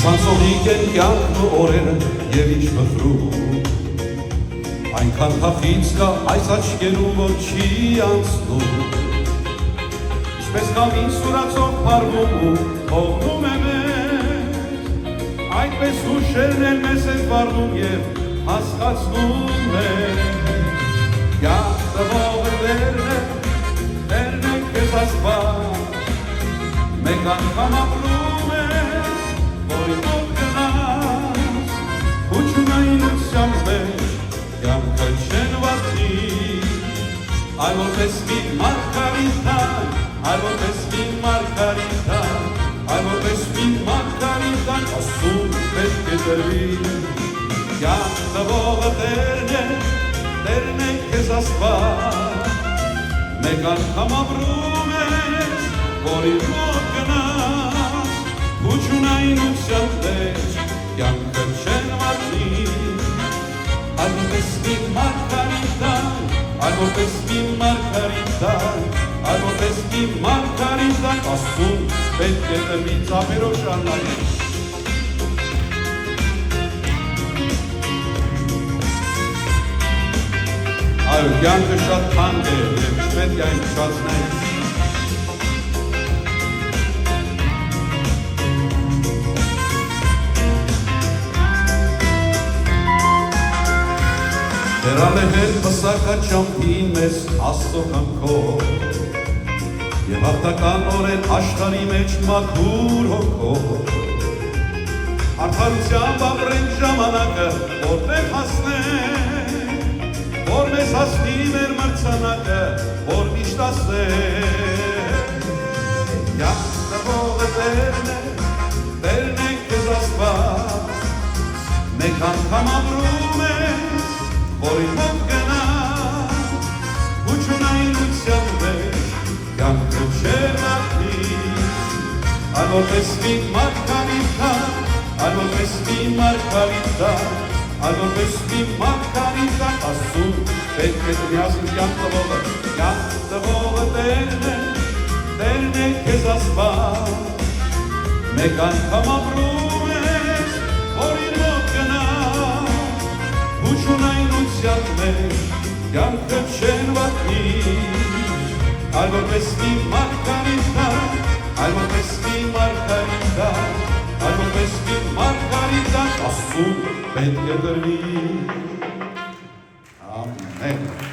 Սանսողիկ են կյանքն ու օրերը և ինչ մխրում Այնքան թախից կա այս աչկերում, որ չի անցնում Ինչպես կամին սուրացող պարվում ու թողնում է մեզ Այդպես հուշերն էլ մեզ են վարնում և հասկացնում է Կյանքը ողը դերն է քեզ Աստված Մեկ անգամ ապրում ես, որի մոտ գնաս Ու չունայնության մեջ կյանքը չեն վատնի Այ որպես մի մարգարիտան, այ որպես մի մարգարիտան Այ որպես մի մարգարիտան Աստծուն պետք է տրվի Կյանքը ողը դերն է քեզ Աստված Մեկ անգամ ապրում ես, որի մոտ գնաս Ու չունայնության մեջ կյանքը չեն վատնի Այ որպես մի մարգարիտան, այ որպես մի մարգարիտան Այ որպես մի մարգարիտան Աստծուն պետք է տրվի ծափերով շարունակենք Այո, կյանքը շատ թանկ է և չպետք է այն փչացնել Դեռամեհեր պսակաչամփին մեզ Աստծո կամքով Եվ հաղթական օրեն աշխարհի մեջ մաքուր հոգով Արդարությամբ ապրենք ժամանակը, որտեղ հասնենք Որ մեզ հասնի մեր մրցանակը, որ միշտ ասենք Կյանքը ողը դերն է քեզ Աստված Մեկ անգամ ապրում ես, որի մոտ գնաս Ու չունայնության մեջ կյանքը չեն վատնի Այ որպես մի մարգարիտան, այ որպես մի մարգարիտան Այ որպես մի մարգարիտան Աստծուն պետք է տրվի կյանքը ողը դերն է քեզ Աստված Մեկ անգամ ապրում ես, որի մոտ գնաս Ու չունայնության մեջ կյանքը չեն վատնի Այ որպես մի մարգարիտան, այ որպես մի մարգարիտան Այ որպես մի մարգարիտան Աստծուն պետք է տրվի Ամեն